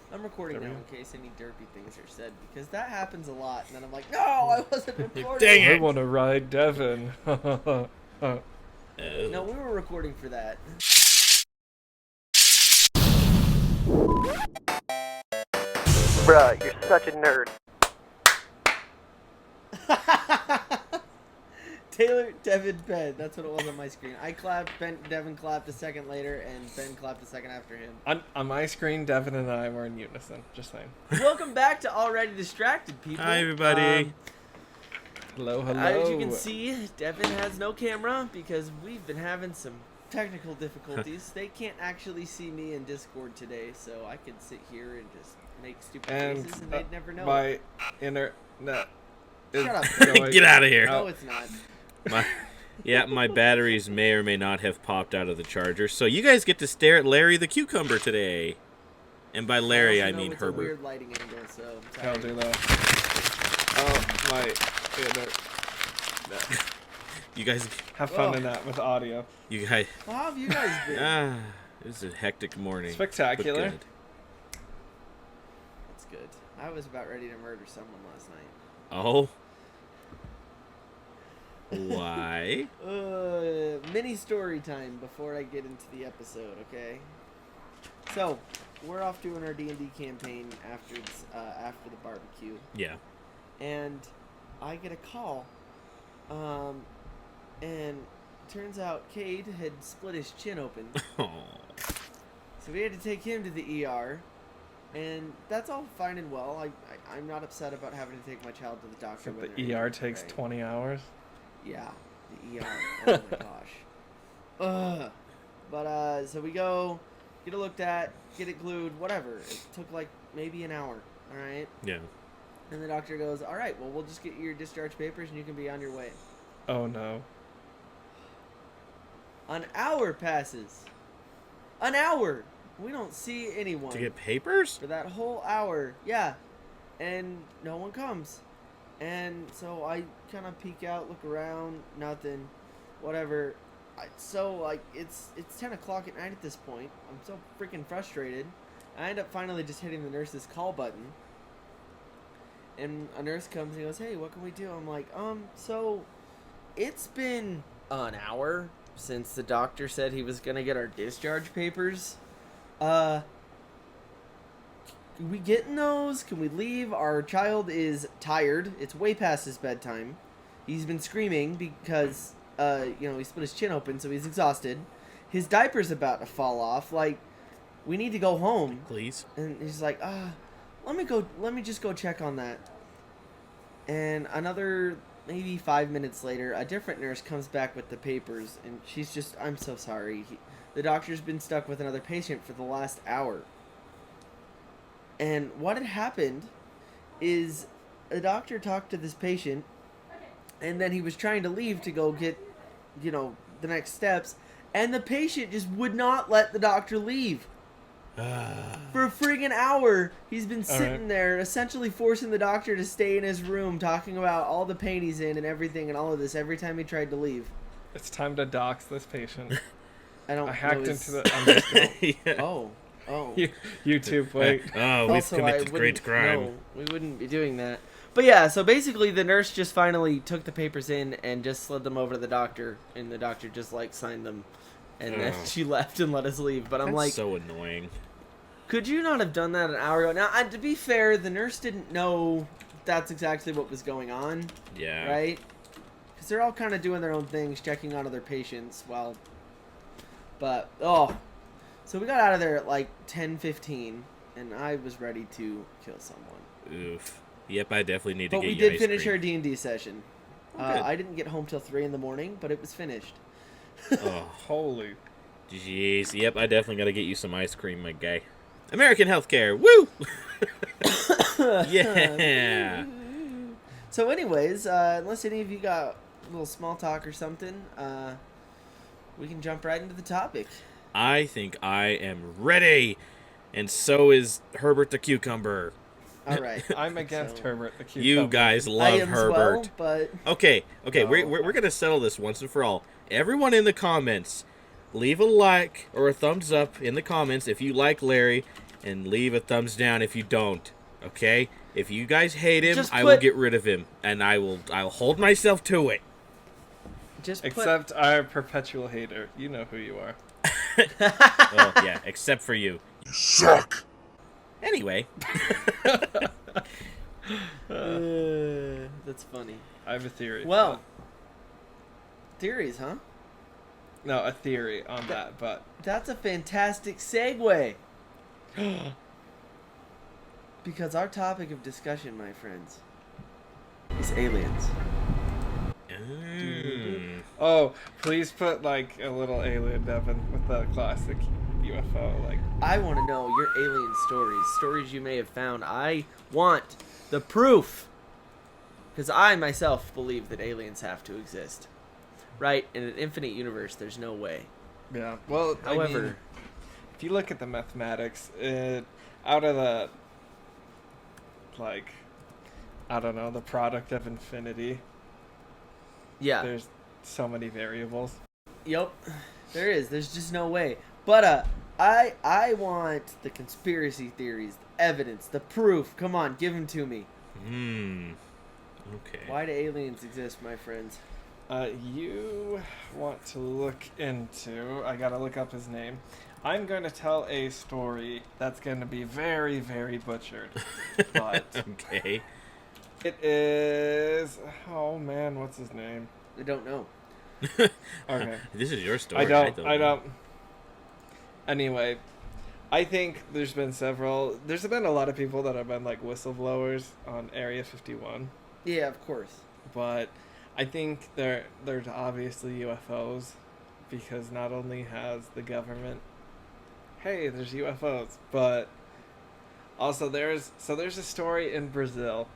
I'm recording now in case any derpy things are said, because that happens a lot, and then I'm like, no, I wasn't recording. Dang I it! want to ride Devin. No, we were recording for that. Bruh, you're such a nerd. Taylor, Devin, Ben. That's what it was on my screen. I clapped, Devin clapped a second later, and Ben clapped a second after him. On my screen, Devin and I were in unison. Just saying. Welcome back to Already Distracted, people. Hi, everybody. Hello, hello. As you can see, Devin has no camera because we've been having some technical difficulties. They can't actually see me in Discord today, so I could sit here and just make stupid faces, and they'd never know. My internet. Shut up. Get out of here. No, it's not. My batteries may or may not have popped out of the charger, so you guys get to stare at Larry the cucumber today. And by Larry, I mean it's Herbert. A weird lighting angle, so I'll do that. Oh my internet. You guys Have fun in that with audio. You guys. How have you guys been? It was a hectic morning. Spectacular. But good. That's good. I was about ready to murder someone last night. Oh. Why? Mini story time before I get into the episode, okay? So, we're off doing our D&D campaign after the barbecue, Yeah. and I get a call, and turns out Cade had split his chin open, Oh. so we had to take him to the ER, and that's all fine and well. I'm not upset about having to take my child to the doctor. So when the they're ER in, takes right? 20 hours. Yeah, the ER. Oh my gosh. Ugh. But so we go, get it looked at, get it glued, whatever. It took like maybe an hour. All right. Yeah. And the doctor goes, "All right, well, we'll just get your discharge papers and you can be on your way." Oh no. An hour passes. An hour. We don't see anyone To get papers? for that whole hour. Yeah. And no one comes. And so I kind of peek out, look around, nothing, whatever. It's 10 o'clock at night at this point. I'm so freaking frustrated. I end up finally just hitting the nurse's call button. And a nurse comes and goes, "Hey, what can we do?" I'm like, so it's been an hour since the doctor said he was going to get our discharge papers. Can we get in those? Can we leave? Our child is tired. It's way past his bedtime. He's been screaming because, he split his chin open, so he's exhausted. His diaper's about to fall off. Like, we need to go home. Please. And he's like, let me just go check on that. And another, maybe 5 minutes later, a different nurse comes back with the papers, and she's just, "I'm so sorry. The doctor's been stuck with another patient for the last hour." And what had happened is a doctor talked to this patient, and then he was trying to leave to go get, the next steps, and the patient just would not let the doctor leave. For a friggin' hour, he's been sitting there, essentially forcing the doctor to stay in his room, talking about all the pain he's in and everything and all of this every time he tried to leave. It's time to dox this patient. I hacked know into the. Yeah. Oh. YouTube, wait. Oh, we've Also, committed great crime. No, we wouldn't be doing that. But yeah, so basically the nurse just finally took the papers in and just slid them over to the doctor, and the doctor just signed them, and then she left and let us leave. But I'm That's like, so annoying. could you not have done that an hour ago? Now, to be fair, the nurse didn't know that's exactly what was going on. Yeah. Right? Because they're all kind of doing their own things, checking on other patients while... But, so we got out of there at 10:15, and I was ready to kill someone. Oof. Yep, I definitely need to But get we you did ice finish cream. our D&D session. Oh, good. I didn't get home till 3 in the morning, but it was finished. Oh, Holy. jeez. Yep, I definitely got to get you some ice cream, my guy. American healthcare. Woo! Yeah. So anyways, unless any of you got a little small talk or something, we can jump right into the topic. I think I am ready. And so is Herbert the cucumber. All right. I'm against So- Herbert the cucumber. You guys I love am Herbert. as well, but Okay, No. we're going to settle this once and for all. Everyone in the comments, leave a like or a thumbs up in the comments if you like Larry, and leave a thumbs down if you don't. Okay? If you guys hate him, Just I will put- get rid of him, and I'll hold myself to it. Just put... Except our perpetual hater. You know who you are. Well, yeah, except for you. You suck. Anyway, that's funny. I have a theory. Well, theories, huh? No, a theory on that, but... That's a fantastic segue. Because our topic of discussion, my friends, is aliens. Oh, please put, like, a little alien Devin with the classic UFO, like... I want to know your alien stories you may have found. I want the proof. Because I myself believe that aliens have to exist. Right? In an infinite universe, there's no way. Yeah, well, However... I mean, if you look at the mathematics, out of the, like, I don't know, the product of infinity, yeah. there's so many variables. Yep. There is. There's just no way. But, I want the conspiracy theories, the evidence, the proof. Come on, give them to me. Okay. Why do aliens exist, my friends? You want to look into... I gotta look up his name. I'm going to tell a story that's going to be very, very butchered. But Okay. it is... Oh, man, what's his name? I don't know. Okay. This is your story. I don't. Anyway, I think there's been a lot of people that have been like whistleblowers on Area 51, Yeah, of course. but I think there's obviously UFOs, because not only has the government, hey, there's UFOs, but also there's a story in Brazil.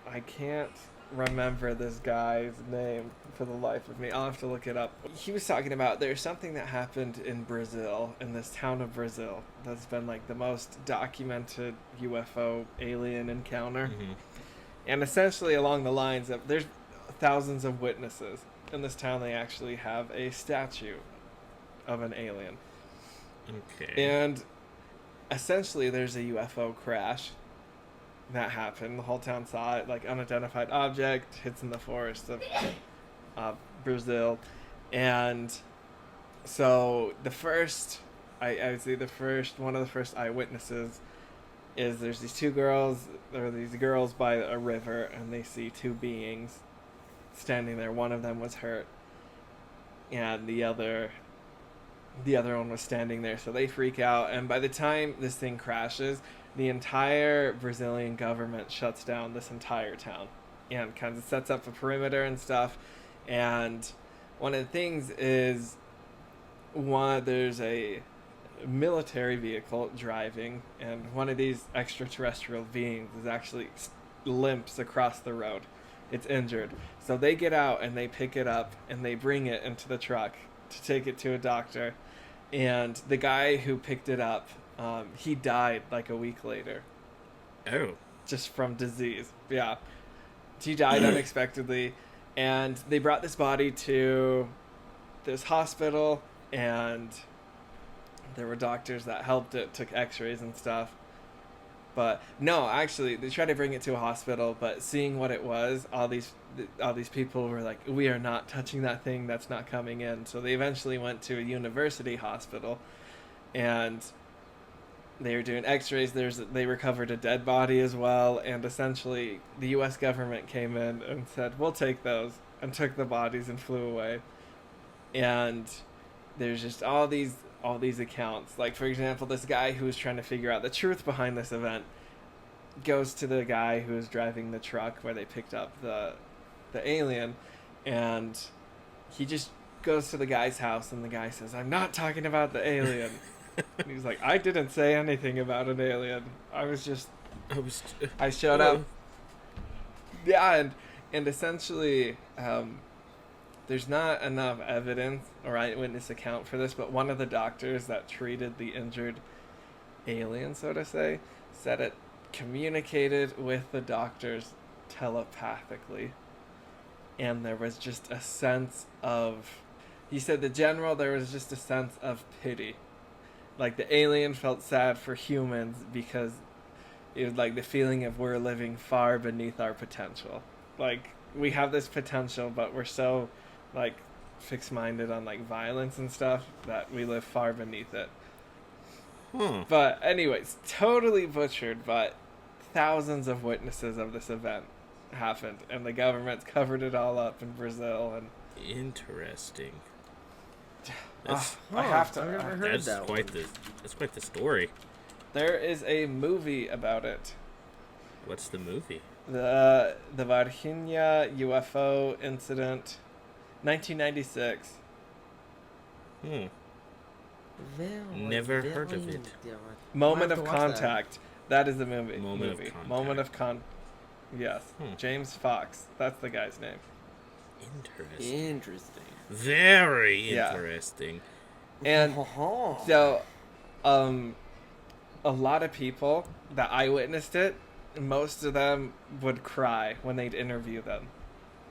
I can't remember this guy's name for the life of me. I'll have to look it up. He was talking about there's something that happened in Brazil, in this town of Brazil, that's been like the most documented UFO alien encounter. Mm-hmm. And essentially along the lines of there's thousands of witnesses. In this town they actually have a statue of an alien. Okay. And essentially there's a UFO crash that happened. The whole town saw it, like unidentified object hits in the forest of Brazil. And so the first, I would say one of the first eyewitnesses is there's these girls by a river, and they see two beings standing there. One of them was hurt, and the other one was standing there. So they freak out, and by the time this thing crashes, the entire Brazilian government shuts down this entire town and kind of sets up a perimeter and stuff. And one of the things is, there's a military vehicle driving, and one of these extraterrestrial beings is actually limps across the road. It's injured. So they get out and they pick it up and they bring it into the truck to take it to a doctor. And the guy who picked it up, he died like a week later. Oh. Just from disease. Yeah. He died unexpectedly. And they brought this body to this hospital, and there were doctors that helped it, took x-rays and stuff. But no, actually, they tried to bring it to a hospital, but seeing what it was, all these people were like, we are not touching that thing, that's not coming in. So they eventually went to a university hospital, and they were doing x-rays. They recovered a dead body as well, and essentially the U.S. government came in and said, we'll take those, and took the bodies and flew away. And there's just all these accounts. Like, for example, this guy who was trying to figure out the truth behind this event goes to the guy who was driving the truck where they picked up the alien, and he just goes to the guy's house, and the guy says, I'm not talking about the alien. And he's like, I didn't say anything about an alien. I showed up. Yeah, and essentially, there's not enough evidence or eyewitness account for this, but one of the doctors that treated the injured alien, so to say, said it communicated with the doctors telepathically. And there was just a sense of, he said there was just a sense of pity. like the alien felt sad for humans because it was like the feeling of we're living far beneath our potential. Like we have this potential, but we're so like fixed-minded on like violence and stuff that we live far beneath it. But anyways, totally butchered, but thousands of witnesses of this event happened, and the government's covered it all up in Brazil. And Interesting. I have to. I've never heard That's that quite one. that's quite the story. There is a movie about it. What's the movie? The Varginha UFO incident, 1996. Never heard of it. Moment have of to watch that. Contact. That is the movie. Moment of Contact. Moment of Yes. James Fox. That's the guy's name. Interesting. Very Yeah. interesting. And so, a lot of people that eyewitnessed it, most of them would cry when they'd interview them.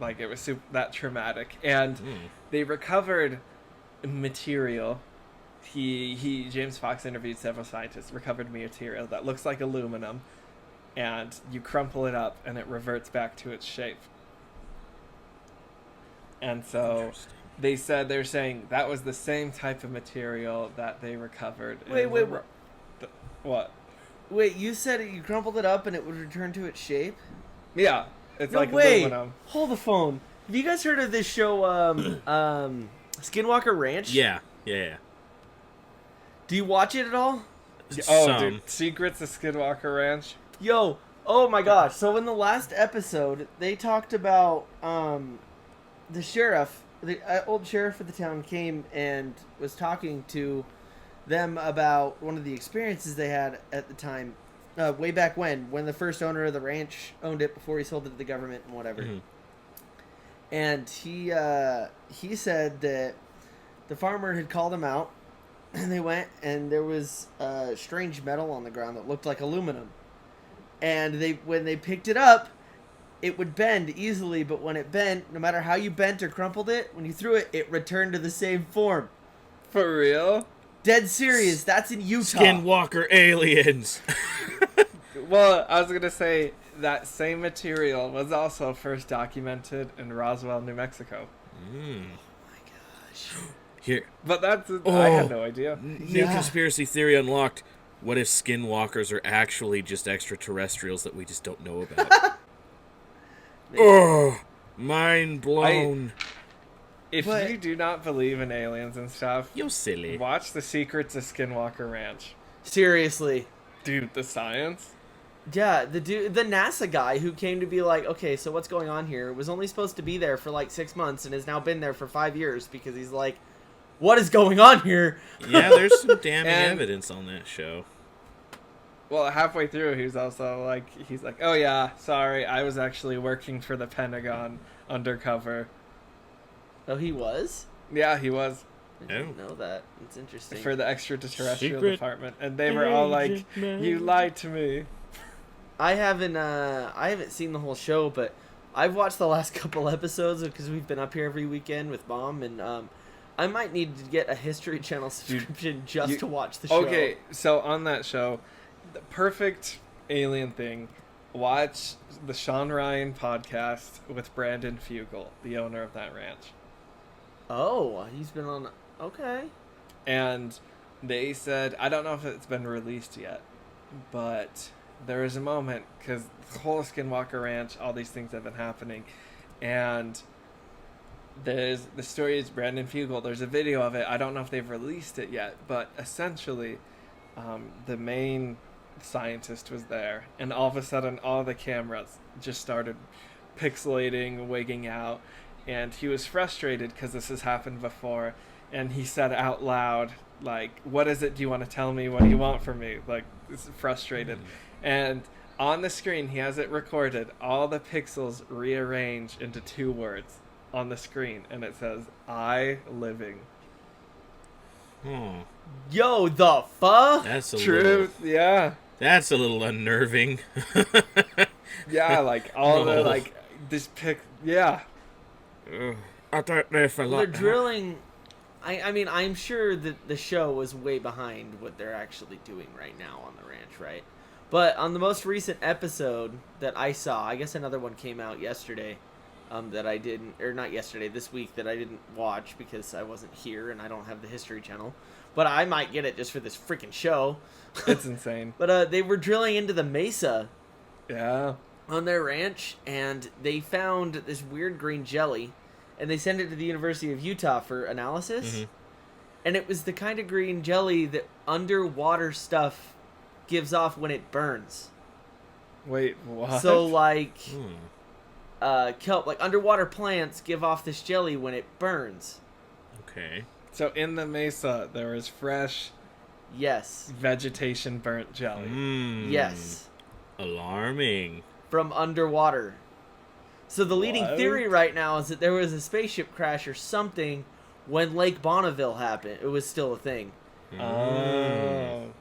Like, it was that traumatic. And they recovered material. James Fox interviewed several scientists, recovered material that looks like aluminum, and you crumple it up and it reverts back to its shape. And so they're saying that was the same type of material that they recovered. Wait, what? Wait, you said you crumpled it up and it would return to its shape? Yeah, it's No like way. aluminum. Hold the phone. Have you guys heard of this show, Skinwalker Ranch? Yeah. Do you watch it at all? Oh, Some. dude, Secrets of Skinwalker Ranch. Yo, oh my gosh. So in the last episode, they talked about the sheriff, the old sheriff of the town came and was talking to them about one of the experiences they had at the time, way back when the first owner of the ranch owned it before he sold it to the government and whatever. Mm-hmm. And he said that the farmer had called him out, and they went, and there was strange metal on the ground that looked like aluminum. And when they picked it up, it would bend easily, but when it bent, no matter how you bent or crumpled it, when you threw it, it returned to the same form. For real? Dead serious. That's in Utah. Skinwalker aliens. Well, I was going to say that same material was also first documented in Roswell, New Mexico. Oh my gosh. Here. But I had no idea. New conspiracy theory unlocked. What if skinwalkers are actually just extraterrestrials that we just don't know about? Oh, mind blown. If you do not believe in aliens and stuff, You're silly. watch The Secrets of Skinwalker Ranch. Seriously. Dude, the science? Yeah, the NASA guy who came to be like, okay, so what's going on here, was only supposed to be there for like 6 months and has now been there for 5 years because he's like, what is going on here? Yeah, there's some damning And- evidence on that show. Well, halfway through, he's like, oh yeah, sorry, I was actually working for the Pentagon undercover. Oh, he was? Yeah, he was. I didn't know that. It's interesting. For the extraterrestrial Secret department. And they were all like, agent man. you lied to me. I haven't seen the whole show, but I've watched the last couple episodes because we've been up here every weekend with Mom, and I might need to get a History Channel subscription just to watch the show. Okay, so on that show, the perfect alien thing, watch the Sean Ryan podcast with Brandon Fugel, the owner of that ranch. Oh, he's been on. Okay. And they said, I don't know if it's been released yet, but there is a moment, because the whole Skinwalker Ranch, all these things have been happening, and the story is Brandon Fugel. There's a video of it. I don't know if they've released it yet, but essentially, the main scientist was there, and all of a sudden, all the cameras just started pixelating, wigging out, and he was frustrated because this has happened before, and he said out loud, like, what is it, do you want to tell me, what do you want from me, like, this is frustrated. And on the screen, he has it recorded, all the pixels rearrange into 2 words on the screen, and it says, I living. Yo, the fuck? That's a Truth, yeah. That's a little unnerving. Yeah, like, all the, like, this yeah. I don't know if I They're like that. drilling. I mean, I'm sure that the show was way behind what they're actually doing right now on the ranch, right? But on the most recent episode that I saw, I guess another one came out yesterday, that I didn't, or not yesterday, this week, that I didn't watch because I wasn't here and I don't have the History Channel. But I might get it just for this freaking show. It's insane. But they were drilling into the mesa Yeah. on their ranch, and they found this weird green jelly, and they sent it to the University of Utah for analysis. Mm-hmm. And it was the kind of green jelly that underwater stuff gives off when it burns. Wait, what? So, like, Hmm. kelp, like underwater plants give off this jelly when it burns. Okay. So in the mesa, there was fresh Yes. vegetation burnt jelly. Mm. Yes. Alarming. From underwater. So the leading What? theory right now is that there was a spaceship crash or something when Lake Bonneville happened. It was still a thing. Mm. Oh.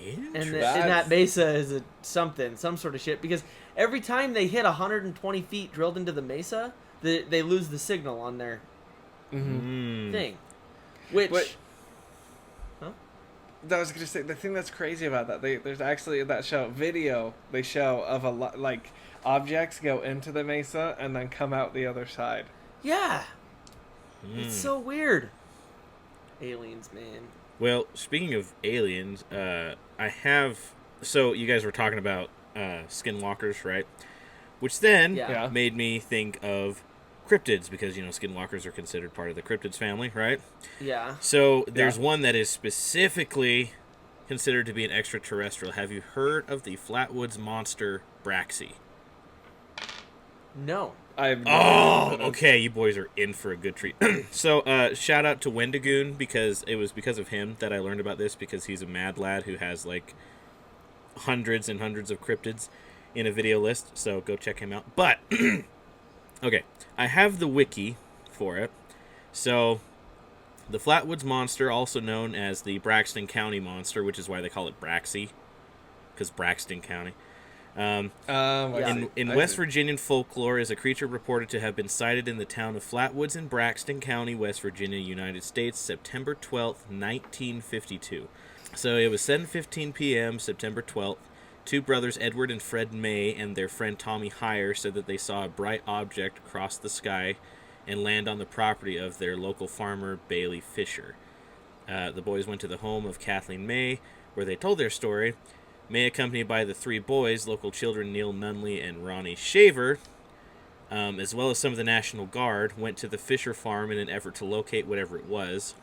And, Interesting. and that mesa is some sort of shit. Because every time they hit 120 feet drilled into the mesa, they lose the signal on their Mm-hmm. thing. Which... Wait. I was gonna say the thing that's crazy about that. There's actually in that show video they show of a lot like objects go into the mesa and then come out the other side. Yeah. Mm. It's so weird. Aliens, man. Well, speaking of aliens, I have... So, you guys were talking about skinwalkers, right? Which then Yeah. made me think of cryptids, because, you know, skinwalkers are considered part of the cryptids family, right? Yeah. So, there's Yeah. one that is specifically considered to be an extraterrestrial. Have you heard of the Flatwoods monster, Braxy? No. I've Oh, okay. You boys are in for a good treat. So, shout out to Wendigoon, because it was because of him that I learned about this, because he's a mad lad who has, like, hundreds and hundreds of cryptids in a video list, so go check him out. But, okay, I have the wiki for it. So, the Flatwoods Monster, also known as the Braxton County Monster, which is why they call it Braxy, because Braxton County. Yeah. In West Virginian folklore, is a creature reported to have been sighted in the town of Flatwoods in Braxton County, West Virginia, United States, September 12th, 1952. So it was 7:15 p.m., September 12th. Two brothers, Edward and Fred May, and their friend Tommy Heyer, said that they saw a bright object cross the sky and land on the property of their local farmer, Bailey Fisher. The boys went to the home of Kathleen May, where they told their story. May, accompanied by the three boys, local children Neil Nunley and Ronnie Shaver, as well as some of the National Guard, went to the Fisher farm in an effort to locate whatever it was.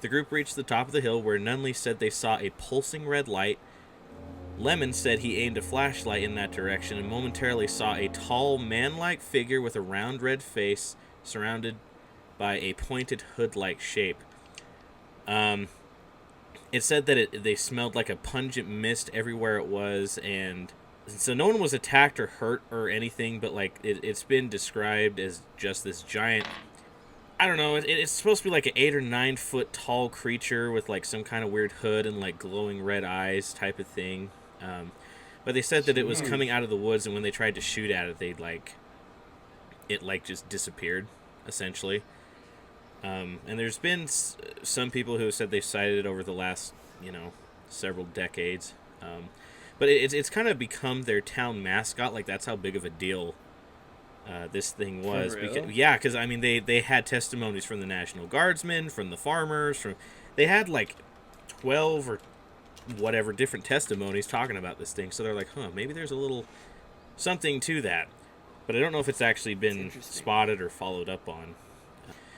The group reached the top of the hill, where Nunley said they saw a pulsing red light. Lemon said he aimed a flashlight in that direction and momentarily saw a tall, man-like figure with a round red face surrounded by a pointed hood-like shape. It said that they smelled like a pungent mist everywhere it was, and so no one was attacked or hurt or anything, but like it's been described as just this giant, I don't know, it's supposed to be like an 8 or 9 foot tall creature with like some kind of weird hood and like glowing red eyes type of thing. But they said that it was coming out of the woods, and when they tried to shoot at it, it just disappeared, essentially. And there's been some people who have said they've sighted it over the last, several decades. But it's kind of become their town mascot. Like, that's how big of a deal this thing was. For real? Because I mean, they had testimonies from the National Guardsmen, from the farmers, they had like 12 or whatever different testimonies talking about this thing. So they're like, maybe there's a little something to that. But I don't know if it's actually been spotted or followed up on.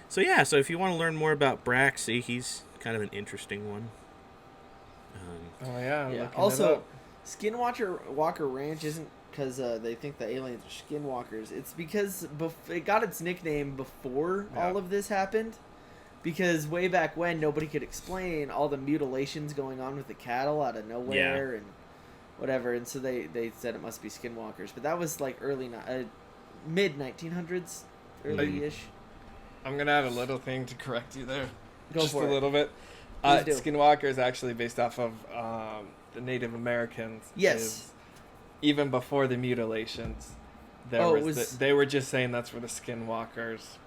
So if you want to learn more about Braxy, he's kind of an interesting one. Oh yeah. Yeah. Looking Also, Skinwalker Ranch isn't because they think the aliens are skinwalkers. It's because it got its nickname before all of this happened. Because way back when, nobody could explain all the mutilations going on with the cattle out of nowhere and whatever, and so they said it must be skinwalkers. But that was like mid 1900s, early-ish. I'm gonna add a little thing to correct you there. Go Just for a it. little bit. Please do. Skinwalker is actually based off of the Native Americans. Yes. Even before the mutilations, they were just saying that's where the skinwalkers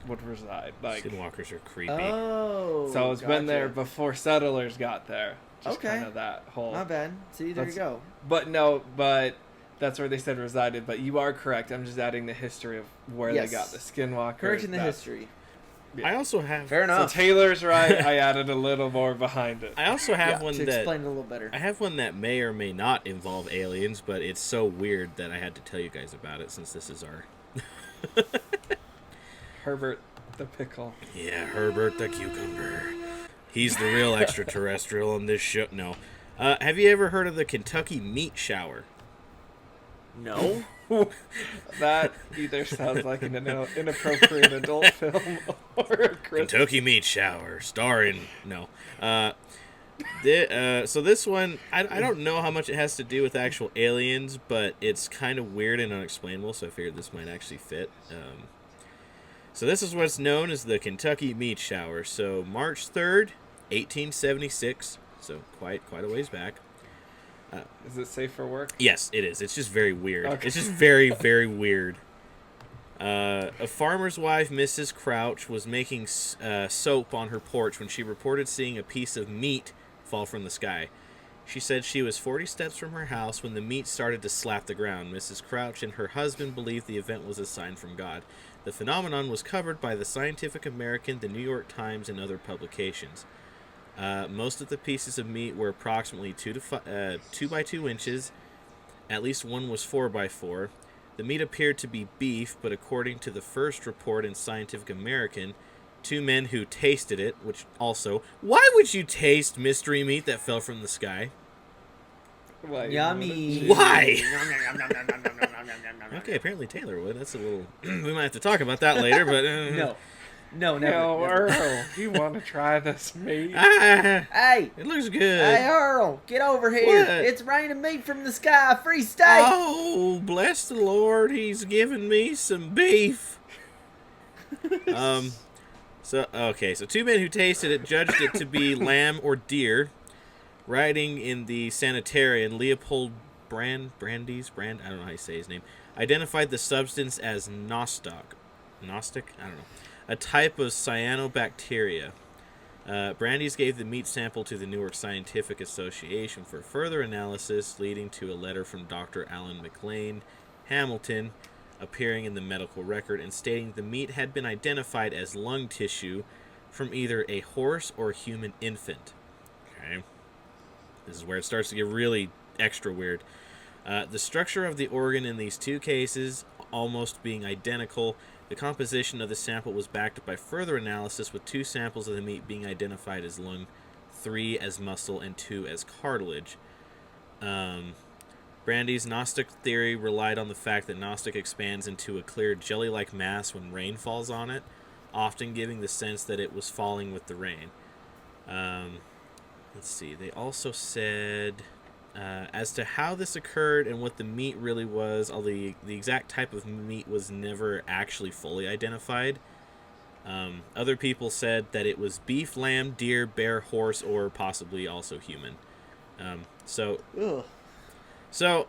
would reside. Like, Skinwalkers are creepy. Oh. so it's been there gotcha. before settlers got there. Just Okay. kind of that whole. My bad. See, there you That's- go. But that's where they said resided. But you are correct. I'm just adding the history of where Yes. they got the skinwalker. Correcting the That's- history. I also have. Fair So enough. Taylor's right. I added a little more behind it. I also have Yeah, one to that. explain it a little better. I have one that may or may not involve aliens, but it's so weird that I had to tell you guys about it since this is our. Herbert the pickle. Yeah, Herbert the cucumber. He's the real extraterrestrial on this show. No. Have you ever heard of the Kentucky meat shower? No. That either sounds like an inappropriate adult film or a Christmas. Kentucky meat shower, starring no. So this one, I don't know how much it has to do with actual aliens, but it's kind of weird and unexplainable. So I figured this might actually fit. So this is what's known as the Kentucky meat shower. So March 3rd, 1876. So quite a ways back. Is it safe for work? Yes, it is. It's just very weird. Okay. It's just very, very weird. A farmer's wife, Mrs. Crouch, was making soap on her porch when she reported seeing a piece of meat fall from the sky. She said she was 40 steps from her house when the meat started to slap the ground. Mrs. Crouch and her husband believed the event was a sign from God. The phenomenon was covered by the Scientific American, the New York Times, and other publications. Most of the pieces of meat were approximately 2 by 2 inches. At least one was 4 by 4. The meat appeared to be beef, but according to the first report in Scientific American, 2 men who tasted it, which also, why would you taste mystery meat that fell from the sky? Like, Yummy. Why? Okay, apparently Taylor would. That's a little. We might have to talk about that later, but No, never. No, never. Earl, you want to try this meat? Hey! It looks good. Hey, Earl! Get over here! What? It's raining meat from the sky! Free steak! Oh, bless the Lord, He's given me some beef. So 2 men who tasted it judged it to be lamb or deer. Writing in the sanitarian, Leopold Brandes, I don't know how you say his name, identified the substance as Nostoc. Gnostic? I don't know. A type of cyanobacteria. Brandes gave the meat sample to the Newark Scientific Association for further analysis, leading to a letter from Dr. Alan McLean Hamilton appearing in the medical record and stating the meat had been identified as lung tissue from either a horse or human infant. Okay. This is where it starts to get really extra weird. The structure of the organ in these 2 cases almost being identical. The composition of the sample was backed up by further analysis, with 2 samples of the meat being identified as lung, 3 as muscle, and 2 as cartilage. Brandy's Gnostic theory relied on the fact that Gnostic expands into a clear jelly-like mass when rain falls on it, often giving the sense that it was falling with the rain. Let's see. They also said, as to how this occurred and what the meat really was, although the exact type of meat was never actually fully identified. Other people said that it was beef, lamb, deer, bear, horse, or possibly also human. Ugh. So,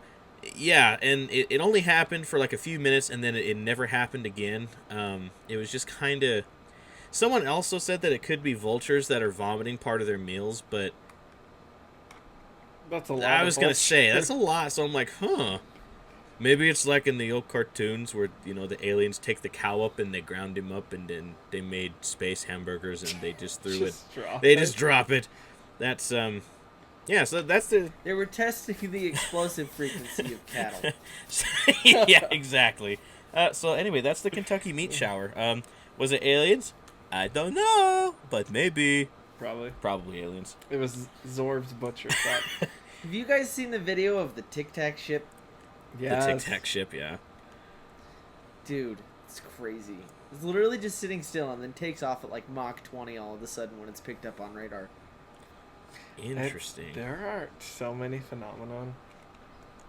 yeah, and it only happened for like a few minutes, and then it never happened again. It was just kind of... Someone also said that it could be vultures that are vomiting part of their meals, but... That's a lot. I was going to say, that's a lot, so I'm like, maybe it's like in the old cartoons where, the aliens take the cow up and they ground him up and then they made space hamburgers and they just threw it. Just drop it. That's, yeah, so that's the... They were testing the explosive frequency of cattle. Yeah, exactly. So anyway, that's the Kentucky meat shower. Was it aliens? I don't know, but maybe. Probably aliens. It was Zorb's butcher shop. Have you guys seen the video of the Tic Tac ship? Yes. The Tic Tac ship, yeah. Dude, it's crazy. It's literally just sitting still and then takes off at like Mach 20 all of a sudden when it's picked up on radar. Interesting. There are so many phenomenon.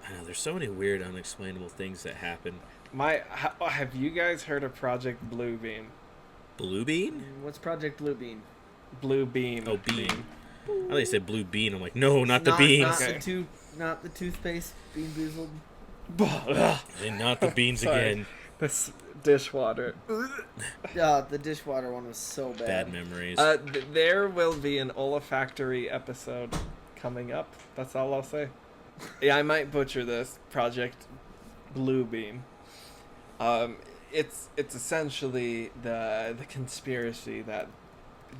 I know, there's so many weird, unexplainable things that happen. Have you guys heard of Project Blue Beam? Blue Bean? What's Project Blue Bean? Blue Beam. Oh, bean. I thought they said blue bean. I'm like, no, not the beans. Not the toothpaste Bean Boozled. And not the beans Sorry. again. This dishwater. The dishwater one was so bad. Bad memories. There will be an olfactory episode coming up. That's all I'll say. Yeah, I might butcher this. Project Bluebeam. It's essentially the conspiracy that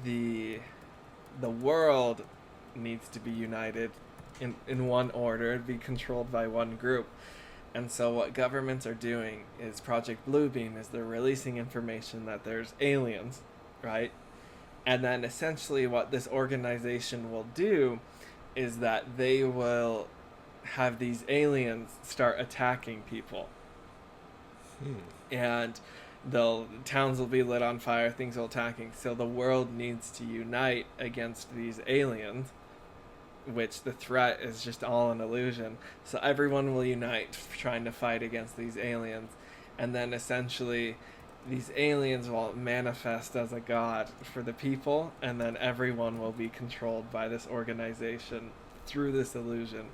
the world needs to be united in one order, be controlled by one group. And so what governments are doing is Project Bluebeam is they're releasing information that there's aliens, right? And then essentially what this organization will do is that they will have these aliens start attacking people. And towns will be lit on fire, things will attacking. So the world needs to unite against these aliens, which the threat is just all an illusion. So everyone will unite trying to fight against these aliens. And then essentially these aliens will manifest as a god for the people, and then everyone will be controlled by this organization through this illusion,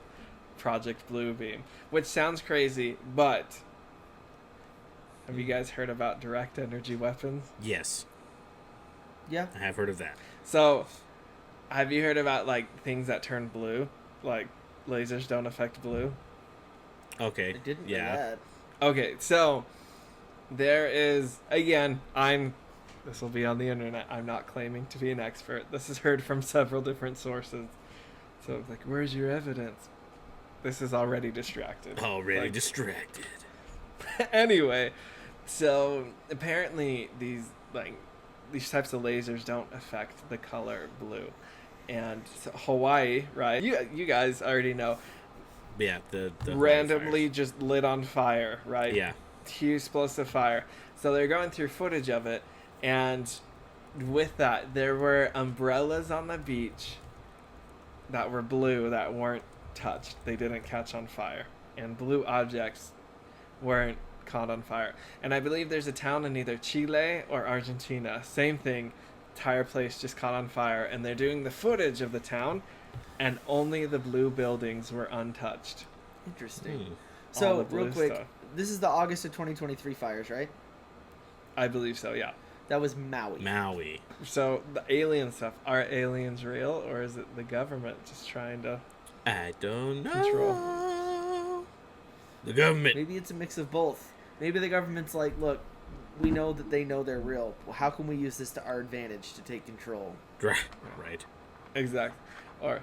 Project Bluebeam. Which sounds crazy, but have you guys heard about direct energy weapons? Yes, Yeah. I have heard of that. So, have you heard about, like, things that turn blue? Like, lasers don't affect blue? Okay. I didn't know yeah. that. Okay, so, there is, again, this will be on the internet, I'm not claiming to be an expert. This is heard from several different sources. So, it's like, where's your evidence? This is already distracted. Already distracted. Anyway, so, apparently, these types of lasers don't affect the color blue. And so Hawaii, right? You guys already know. Yeah, the randomly just lit on fire, right? Yeah. Huge explosive fire. So they're going through footage of it, and with that, there were umbrellas on the beach that were blue that weren't touched. They didn't catch on fire. And blue objects weren't caught on fire. And I believe there's a town in either Chile or Argentina. Same thing. Entire place just caught on fire. And they're doing the footage of the town, and only the blue buildings were untouched. Interesting. All So, the blue real quick, stuff. this is the August of 2023 fires, right? I believe so, yeah. That was Maui. Maui. So the alien stuff, are aliens real, or is it the government just trying to... I don't know. Control. The government. Maybe it's a mix of both. Maybe the government's like, look, we know that they know they're real. Well, how can we use this to our advantage to take control? Right. Exactly. Or,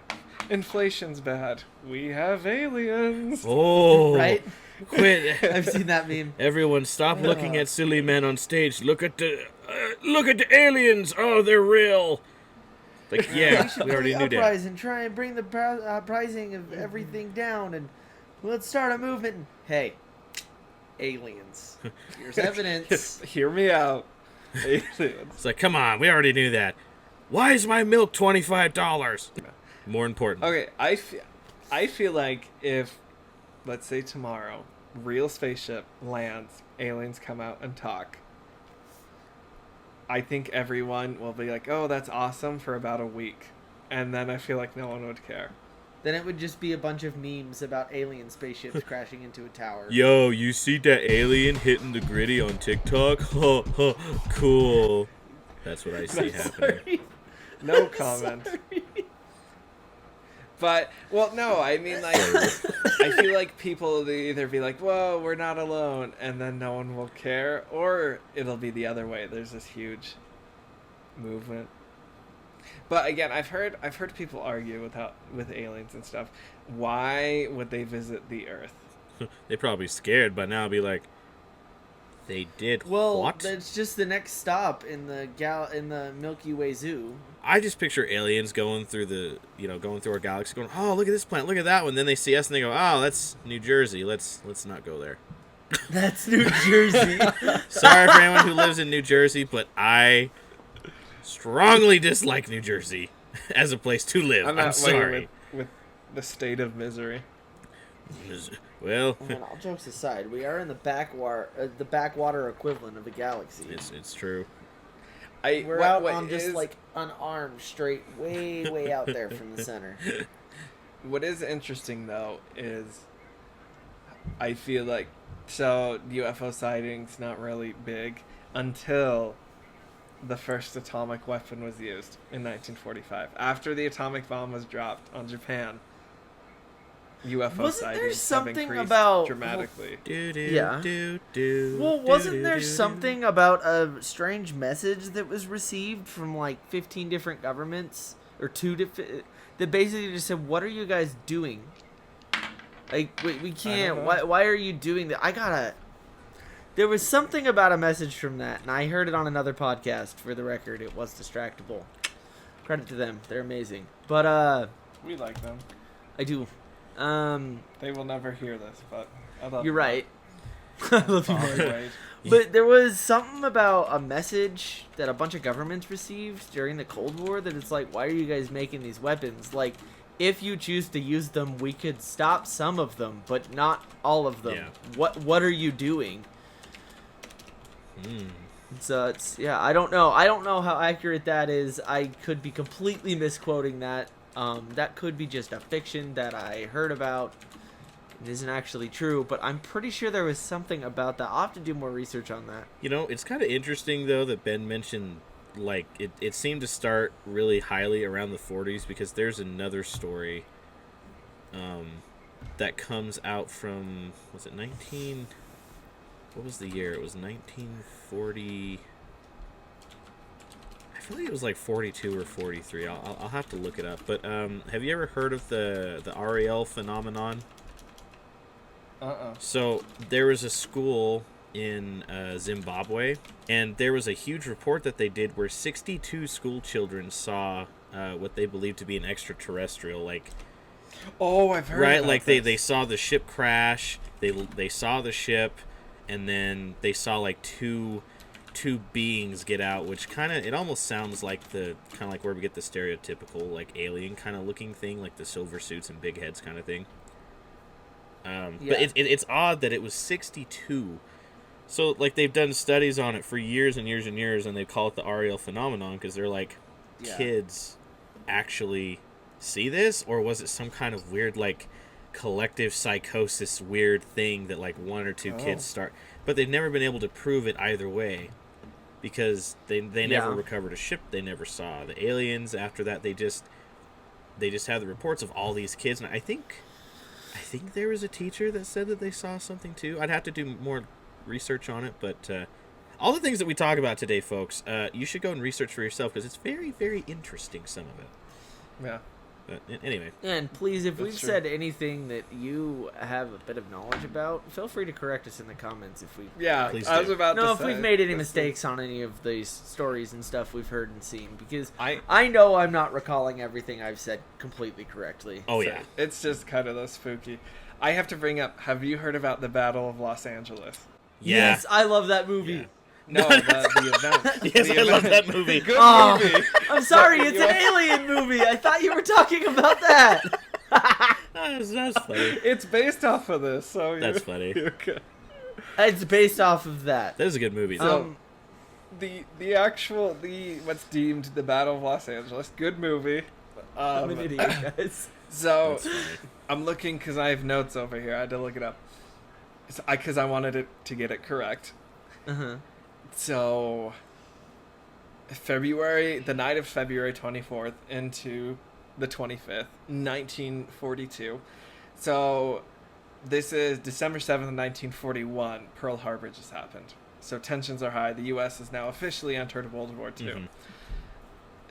inflation's bad. We have aliens. Oh. Right? Quit. I've seen that meme. Everyone, stop looking at silly men on stage. Look at the aliens. Oh, they're real. Like, yeah, we already knew that. Uprise and try and bring the pricing of everything down, and let's start a movement. And, hey, aliens. Here's evidence. Hear me out. Aliens. It's like, come on, we already knew that. Why is my milk $25? More important. Okay, I feel like if, let's say tomorrow, real spaceship lands, aliens come out and talk, I think everyone will be like, oh, that's awesome for about a week. And then I feel like no one would care. Then it would just be a bunch of memes about alien spaceships crashing into a tower. Yo, you see that alien hitting the gritty on TikTok? Cool. That's what I see happening. Sorry. No comment. But, well, no, I mean, like, I feel like people will either be like, whoa, we're not alone, and then no one will care, or it'll be the other way. There's this huge movement. But again, I've heard people argue with aliens and stuff. Why would they visit the Earth? They probably scared, but now I'll be like, they did Well, what? that's just the next stop in the Milky Way Zoo. I just picture aliens going through our galaxy, going, oh, look at this planet, look at that one. Then they see us and they go, oh, that's New Jersey. Let's not go there. That's New Jersey. Sorry for anyone who lives in New Jersey, but I strongly dislike New Jersey as a place to live. I'm sorry. With the state of misery. Well, Man, all jokes aside, we are in the backwater equivalent of a galaxy. it's true. We're out on just like an arm straight, way out there from the center. What is interesting though is I feel like, so UFO sightings not really big until the first atomic weapon was used in 1945. After the atomic bomb was dropped on Japan, UFO Wasn't there sightings have something increased about- dramatically. Yeah. Do, Well, wasn't do, there do, do. something about a strange message that was received from like 15 different governments or two different that basically just said, "What are you guys doing? Like, we can't. know. Why are you doing that? I gotta." There was something about a message from that, and I heard it on another podcast. For the record, it was distractible. Credit to them; they're amazing. But We like them. I do. They will never hear this, but I love You're them. right. I love you, Oh, Mark. right. But there was something about a message that a bunch of governments received during the Cold War that it's like, why are you guys making these weapons? Like, if you choose to use them, we could stop some of them, but not all of them. Yeah. What are you doing? Mm. So it's I don't know. I don't know how accurate that is. I could be completely misquoting that. That could be just a fiction that I heard about. It isn't actually true, but I'm pretty sure there was something about that. I'll have to do more research on that. You know, it's kind of interesting, though, that Ben mentioned, like, it seemed to start really highly around the 40s, because there's another story that comes out from, was it what was the year? It was 1940... I feel like it was like 42 or 43. I'll have to look it up. But have you ever heard of the Ariel phenomenon? So there was a school in Zimbabwe, and there was a huge report that they did where 62 school children saw what they believed to be an extraterrestrial, like, Oh, I've heard. right, about like this. they saw the ship crash. They saw the ship, and then they saw like two beings get out, which it almost sounds like where we get the stereotypical like alien kind of looking thing, like the silver suits and big heads kind of thing. But it's odd that it was 62. So like they've done studies on it for years and years and years, and they call it the Ariel phenomenon because they're like, kids actually see this, or was it some kind of weird like collective psychosis weird thing that like one or two kids start? But they've never been able to prove it either way, because they never recovered a ship they never saw. The aliens after that, they just have the reports of all these kids, and I think there was a teacher that said that they saw something too. I'd have to do more research on it, but all the things that we talk about today, folks, you should go and research for yourself, because it's very, very interesting, some of it. Yeah. But anyway. And please, if That's we've true. said anything that you have a bit of knowledge about, feel free to correct us in the comments if we. Yeah, Please I was do. about to No, if say. we've made any this mistakes on any of these stories and stuff we've heard and seen, because I- I know I'm not recalling everything I've said completely correctly. Oh so yeah. It's just kind of those spooky. I have to bring up, have you heard about the Battle of Los Angeles? Yeah. Yes, I love that movie. Yeah. No, the event. Yes, The I love event. that movie. Good Oh. movie. I'm sorry, it's You- an alien movie. I thought you were talking about that. That's funny. It's based off of this, so That's you're, funny. You're good. It's based off of that. That is a good movie, though. So, the what's deemed the Battle of Los Angeles, good movie. I'm an idiot, guys. So, That's funny. I'm looking because I have notes over here. I had to look it up. Because I wanted it to get it correct. Uh-huh. So, the night of February 24th into the 25th, 1942. So, this is December 7th, 1941. Pearl Harbor just happened. So, tensions are high. The U.S. has now officially entered World War II. Mhm.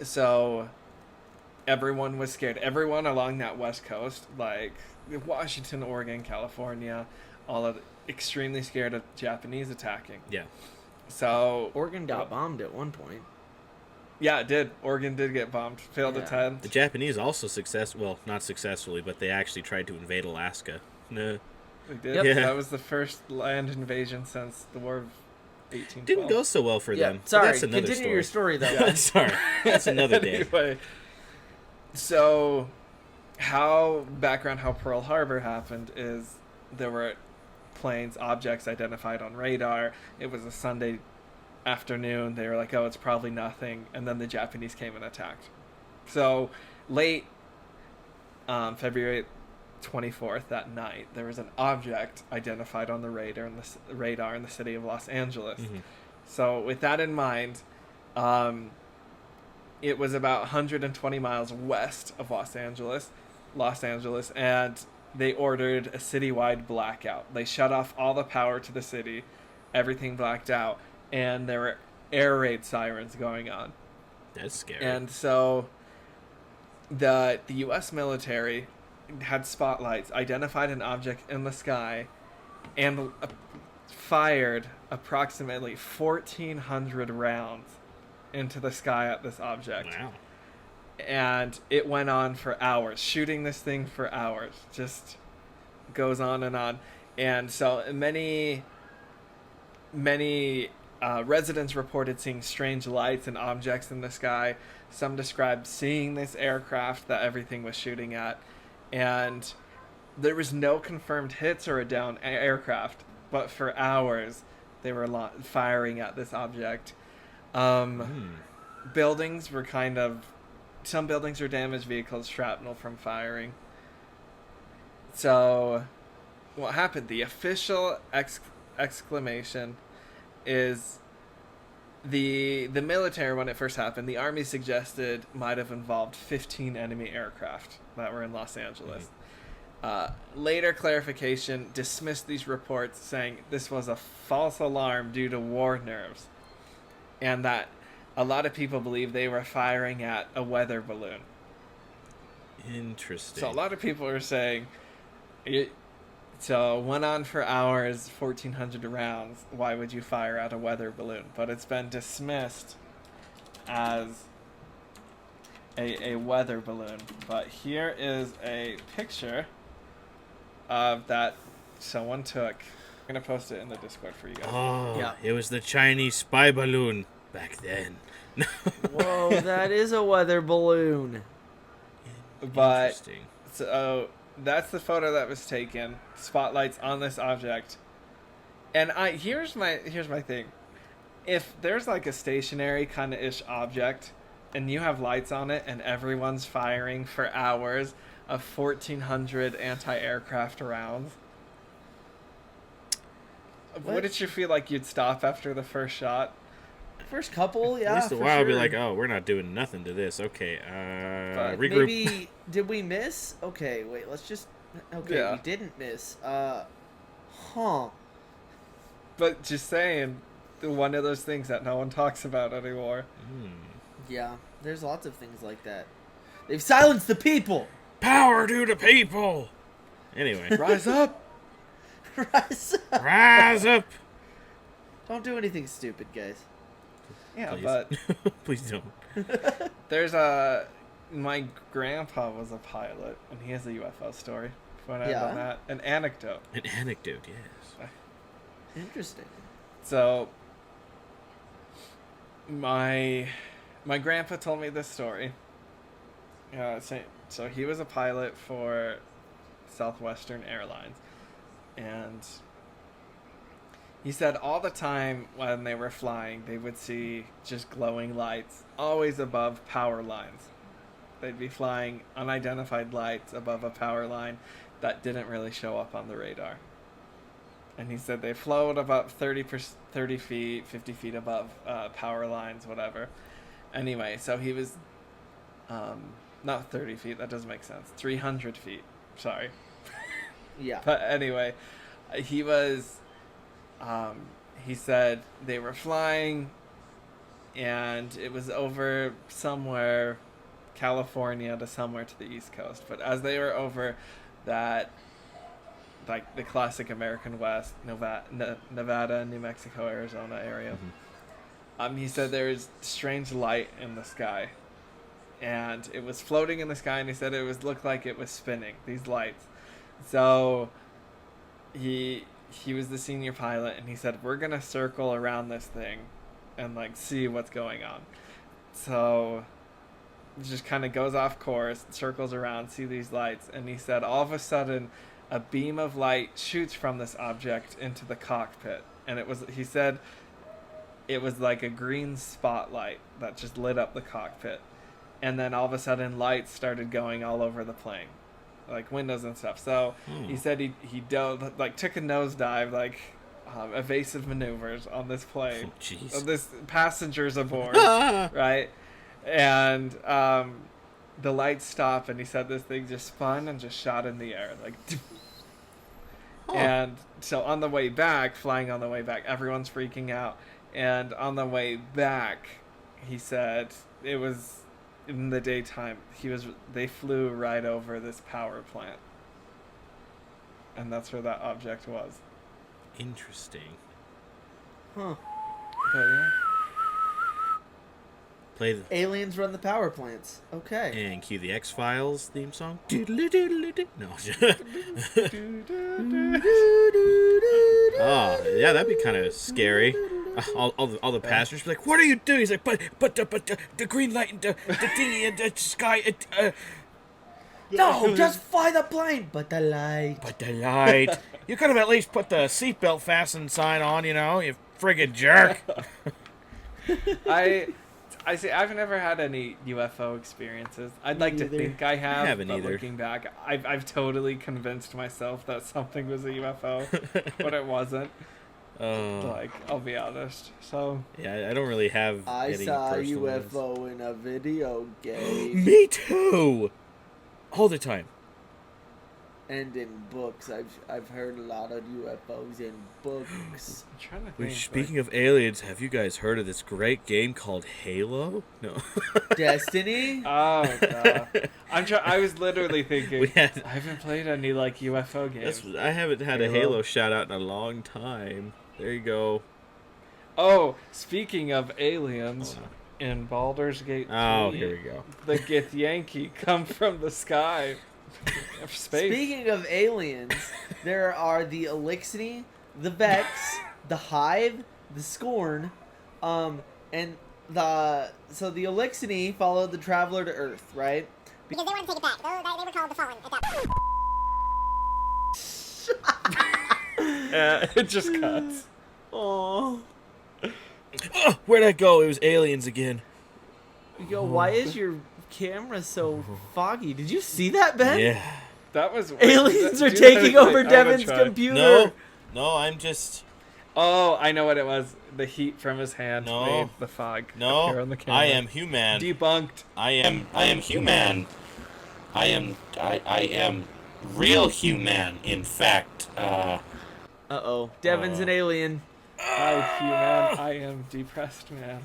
So, everyone was scared. Everyone along that West Coast, like Washington, Oregon, California, all of extremely scared of Japanese attacking. Yeah. So, Oregon got bombed at one point. yeah, it did. Oregon did get bombed. Failed Yeah. attempt. The Japanese also not successfully, but they actually tried to invade Alaska. No. They did. Yep. Yeah. That was the first land invasion since the War of 1812. Didn't go so well for Yeah, them. But sorry. that's another Continue your story, though. Yeah. Sorry. That's another day. Anyway, so how Pearl Harbor happened is there were objects identified on radar. It was a Sunday afternoon. They were like, oh, it's probably nothing. And then the Japanese came and attacked. So late February 24th that night, there was an object identified on the radar in the city of Los Angeles. Mm-hmm. So with that in mind, it was about 120 miles west of Los Angeles, and they ordered a citywide blackout. They shut off all the power to the city, everything blacked out, and there were air raid sirens going on. That's scary. And so the U.S. military had spotlights, identified an object in the sky, and fired approximately 1,400 rounds into the sky at this object. Wow. And it went on for hours, shooting this thing for hours. Just goes on and on. And so many residents reported seeing strange lights and objects in the sky. Some described seeing this aircraft that everything was shooting at. And there was no confirmed hits or a down aircraft, but for hours they were firing at this object. Buildings were some buildings were damaged, vehicles shrapnel from firing. So what happened? The official exclamation is the military, when it first happened, the army suggested might have involved 15 enemy aircraft that were in Los Angeles. Later clarification dismissed these reports, saying this was a false alarm due to war nerves, and that a lot of people believe they were firing at a weather balloon. Interesting. So a lot of people are saying so went on for hours, 1,400 rounds. Why would you fire at a weather balloon? But it's been dismissed as a weather balloon. But here is a picture of that someone took. I'm going to post it in the Discord for you guys. Oh, Yeah. It was the Chinese spy balloon back then. Whoa, that is a weather balloon. But Interesting. so that's the photo that was taken. Spotlights on this object. And here's my thing. If there's like a stationary kind of ish object and you have lights on it and everyone's firing for hours of 1,400 anti-aircraft rounds, wouldn't you feel like you'd stop after the first shot? First couple, yeah. At least a for while, I'll be sure. like, oh, we're not doing nothing to this. Okay, But regroup. Maybe did we miss? Okay, wait. Let's just. Okay, Yeah. we didn't miss. Huh. But just saying, one of those things that no one talks about anymore. Yeah, there's lots of things like that. They've silenced the people. Power to the people. Anyway, Rise up! Rise up. rise up. Don't do anything stupid, guys. Yeah, Please. but Please don't. there's my grandpa was a pilot, and he has a UFO story. Find out Yeah? about that. An anecdote. An anecdote, yes. Interesting. So, my grandpa told me this story. So he was a pilot for Southwestern Airlines, and he said all the time when they were flying, they would see just glowing lights, always above power lines. They'd be flying unidentified lights above a power line that didn't really show up on the radar. And he said they float about 30 feet, 50 feet above power lines, whatever. Anyway, so he was, not 30 feet, that doesn't make sense. 300 feet, sorry. Yeah. But anyway, he was, he said they were flying and it was over somewhere, California to somewhere to the East Coast. But as they were over that, like the classic American West, Nevada, New Mexico, Arizona area, he said there was strange light in the sky. And it was floating in the sky, and he said looked like it was spinning, these lights. So he was the senior pilot, and he said, we're going to circle around this thing and like see what's going on. So it just kind of goes off course, circles around, see these lights, and he said all of a sudden a beam of light shoots from this object into the cockpit. And he said it was like a green spotlight that just lit up the cockpit. And then all of a sudden lights started going all over the plane. like windows and stuff. So he said he dove, like took a nosedive, like evasive maneuvers on this plane. Oh, jeez. On this passengers aboard, right? And the lights stop, and he said this thing just spun and just shot in the air, like. And so on the way back, flying on the way back, everyone's freaking out. And on the way back, he said it was in the daytime. They flew right over this power plant, and that's where that object was. Interesting. Huh. But yeah. Play the Aliens run the power plants. Okay. and cue the X-Files theme song. No. Oh, yeah, that'd be kind of scary. All the passengers be like, "What are you doing?" He's like, "But the green light and the thingy and the sky." No, just fly the plane. But the light. But the light. You could have at least put the seatbelt fasten sign on, you know, you friggin' jerk. I see. I've never had any UFO experiences. I'd like to think I have. I haven't but either. Looking back, I've totally convinced myself that something was a UFO, but it wasn't. Like, I'll be honest. So Yeah, I don't really have I any saw a personal ones. UFO in a video game Me too. All the time. and in books. I've heard a lot of UFOs in books. I'm trying to think. Speaking of aliens, have you guys heard of this great game called Halo? No. Destiny? Oh god. I was literally thinking. We had- I haven't played any like UFO games. I haven't had a Halo. Halo shout out in a long time. There you go. Oh, speaking of aliens, in Baldur's Gate 3, Oh, here we go. the Githyanki come from the sky. Of space. Speaking of aliens, there are the Elixir, the Vex, the Hive, the Scorn, and the Elixir followed the Traveler to Earth, right? Because they wanted to take it back. They were called the Fallen at that point. It just cuts. Oh, Oh, where'd I go? It was aliens again. yo, why is your camera so foggy? Did you see that, Ben? Yeah. That was Aliens are Dude, taking that was over like, I'm gonna Devin's try. computer. No, I'm just... Oh, I know what it was. The heat from his hand No. made the fog appear No, on the camera. I am human. Debunked. I am human. I am real human, in fact. Uh-oh. Devin's an alien. Hi, human. I am depressed man.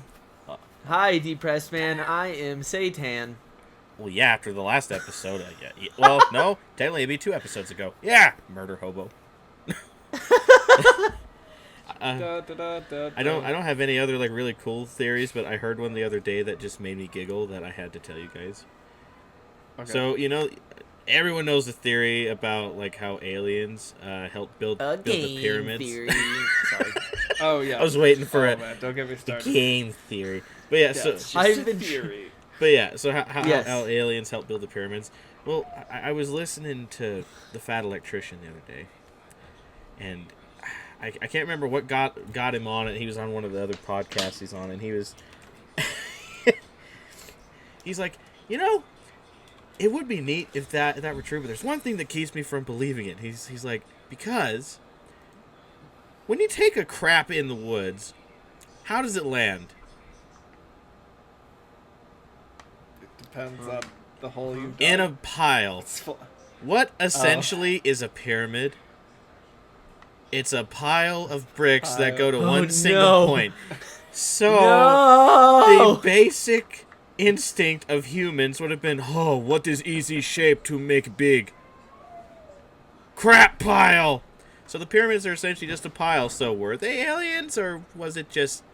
Hi, depressed man. I am Satan. Well, yeah, after the last episode. Yeah. Well, no, technically it'd be 2 episodes ago. Yeah, murder hobo. Da, da, da, da, I don't have any other like really cool theories, but I heard one the other day that just made me giggle that I had to tell you guys. Okay. So, you know, everyone knows the theory about like how aliens helped build the pyramids. Theory. Sorry. Oh yeah. I was waiting for Oh, man, don't get me started. game theory. But yeah, Yeah, so it's just I've a been- theory. but yeah, so how Yes. aliens helped build the pyramids? Well, I was listening to the Fat Electrician the other day, and I can't remember what got him on it. He was on one of the other podcasts he's on, and he was he's like, you know, it would be neat if that were true, but there's one thing that keeps me from believing it. He's like, because when you take a crap in the woods, how does it land? It depends on the hole you've In done. a pile. What essentially is a pyramid? It's a pile of bricks that go to Oh, one single no. point. So No! the basic instinct of humans would have been, oh, what is easy shape to make big? Crap pile! So the pyramids are essentially just a pile. So were they aliens, or was it just,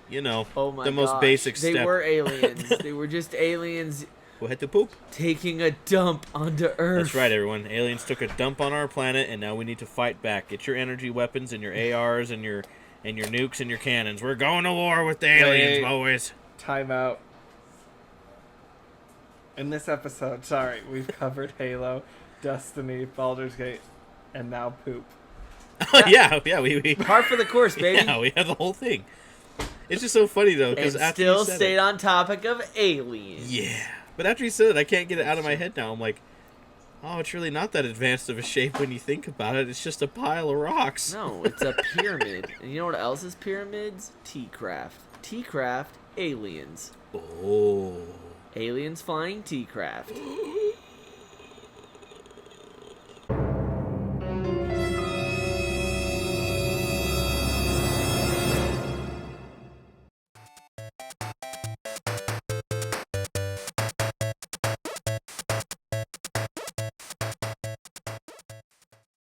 you know, Oh my the most gosh. basic They step? were aliens. They were just aliens Who had to poop? taking a dump onto Earth. That's right, everyone. Aliens took a dump on our planet, and now we need to fight back. Get your energy weapons and your ARs and your nukes and your cannons. We're going to war with the aliens, Wait. boys. Time out. In this episode, sorry, we've covered Halo, Destiny, Baldur's Gate, and now poop. yeah, we Par for the course, baby. yeah, we have the whole thing. It's just so funny though, because And after still you said stayed it, on topic of aliens. yeah, but after you said it, I can't get it out of my head now. I'm like, Oh, it's really not that advanced of a shape when you think about it. It's just a pile of rocks. No, it's a pyramid. And you know what else is pyramids? T-craft. T-craft, aliens. Oh. Aliens flying T-craft.